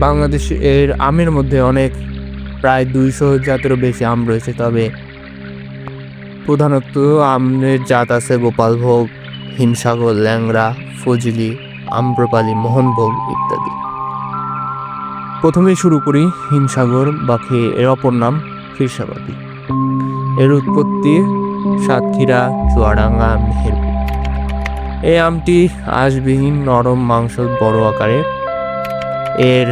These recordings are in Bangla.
বাংলাদেশের আমের মধ্যে প্রায় 200 জাতেরও বেশি আম রয়েছে, তবে প্রধানত আমের জাত আছে গোপালভোগ, হিমসাগর, ল্যাংড়া, ফজলি, আম্রপালি, মোহনভোগ ইত্যাদি। প্রথমেই শুরু করি হিমসাগর, বাকি এর অপর নাম খিরসাবাদি। এর উৎপত্তি সাতক্ষীরা, চুয়াডাঙ্গা, মেহেরপুর। এই আমটি আঁশবিহীন, নরম, মাংস বড় আকারের। এর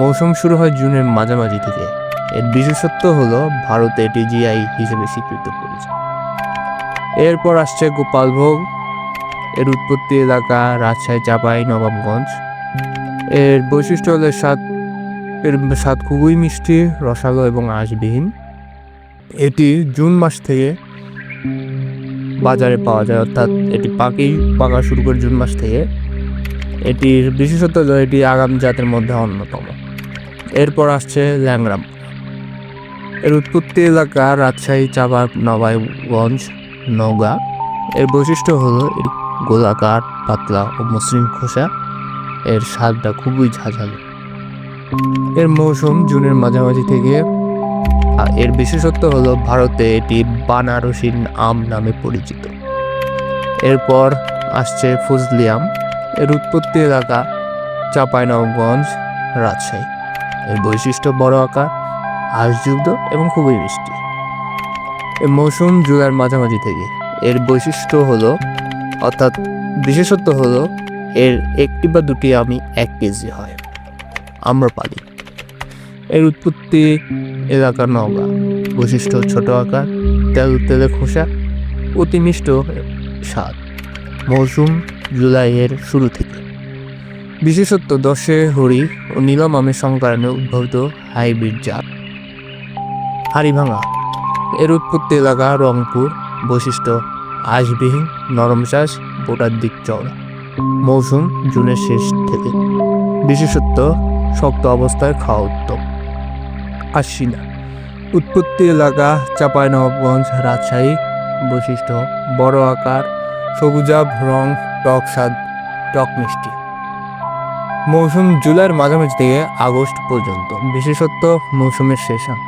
মৌসুম শুরু হয় জুনের মাঝামাঝি থেকে। এর বিশেষত্ব হলো ভারতে এটি জিআই হিসেবে স্বীকৃত করেছে। এরপর আসছে গোপালভোগ। এর উৎপত্তি এলাকা রাজশাহী, চাঁপাই নবাবগঞ্জ। এর বৈশিষ্ট্য হলো স্বাদ খুবই মিষ্টি, রসালো এবং আঁশবিহীন। এটি জুন মাস থেকে বাজারে পাওয়া যায়, অর্থাৎ এটি পাকা শুরু করে জুন মাস থেকে। এটির বিশেষত্ব হলো এটি আগাম জাতের মধ্যে অন্যতম। এরপর আসছে ল্যাংড়া। এর উৎপত্তি এলাকা রাজশাহী, চাঁপাই নবাবগঞ্জ, নওগাঁ। এর বৈশিষ্ট্য হলো এর গোলাকার, পাতলা ও মসৃণ খোসা। এর স্বাদটা খুবই ঝাঁঝালো। এর মৌসুম জুনের মাঝামাঝি থেকে। এর বিশেষত্ব হলো ভারতে এটি বানারসি আম নামে পরিচিত। এরপর আসছে ফজলি আম। এর উৎপত্তি এলাকা চাঁপাইনবাবগঞ্জ, রাজশাহী। এর বৈশিষ্ট্য বড় আকার, আঁশযুক্ত এবং খুবই মিষ্টি। এর মৌসুম জুলাইয়ের মাঝামাঝি থেকে। এর বৈশিষ্ট্য হলো অর্থাৎ বিশেষত্ব হলো এর একটি বা দুটি আমই 1 কেজি হয়। আম্রপালি। এর উৎপত্তি এলাকা নওগাঁ। বৈশিষ্ট্য ছোট আকার, তেলে খোসা, অতি মিষ্ট স্বাদ। মৌসুম জুলাইয়ের শুরু থেকে। বিশেষত্ব দশে হরি ও নীলম আমের সংকরণে উদ্ভূত হাইব্রিড জাত। হাড়িভাঙা। এর উৎপত্তি এলাকা রংপুর। বৈশিষ্ট্য আঁশবিহীন, নরম শ্বাস, বোটার দিক চওড়া। মৌসুম জুনের শেষ থেকে। বিশেষত্ব শক্ত অবস্থায় খাওয়া উত্তম। আশ্বিনা। উৎপত্তি এলাকা চাঁপাইনবাবগঞ্জ, রাজশাহী। বৈশিষ্ট্য বড় আকার, সবুজাভ রং, টক স্বাদ, টক মিষ্টি। মৌসুম জুলাইয়ের মাঝামাঝি থেকে আগস্ট পর্যন্ত। বিশেষত্ব মৌসুমের শেষ আম।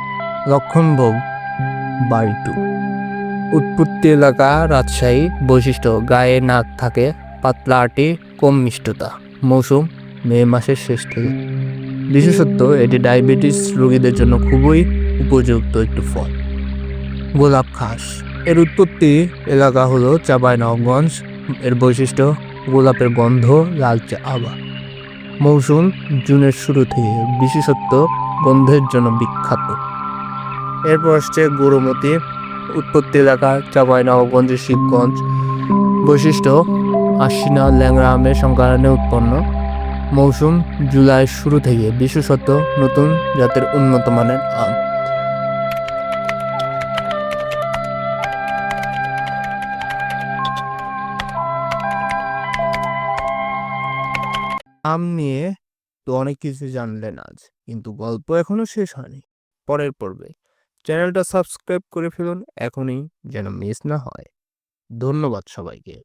লক্ষণভোগ বাড়িটু। উৎপত্তি এলাকা রাজশাহী। বৈশিষ্ট্য গায়ে নাক থাকে, পাতলা আটি, কম মিষ্টতা। মৌসুম মে মাসের শেষ থেকে। বিশেষত্ব এটি ডায়াবেটিস রোগীদের জন্য খুবই উপযুক্ত একটি ফল। গোলাপ খাস। এর উৎপত্তি এলাকা হলো চাঁপাইনবাবগঞ্জ। এর বৈশিষ্ট্য গোলাপের গন্ধ, লালচে আভা। মৌসুম জুনের শুরু থেকে। বিশেষত্ব গন্ধের জন্য বিখ্যাত। এরপর আসছে গৌরমতি। উৎপত্তি এলাকা চাঁপাইনবাবগঞ্জের শিবগঞ্জ। বৈশিষ্ট্য আশ্বিনা ল্যাংড়া আমের সংকরণে উৎপন্ন। মৌসুম জুলাইয়ের শুরু থেকে। বিশেষত্ব নতুন জাতের উন্নত মানের আম। আম নিয়ে তো অনেক কিছু জানলেন আজ, কিন্তু গল্প এখনো শেষ হয়নি। পরের পর্বে চ্যানেলটা সাবস্ক্রাইব করে ফেলুন এখনই, যেন মিস না হয়। ধন্যবাদ সবাইকে।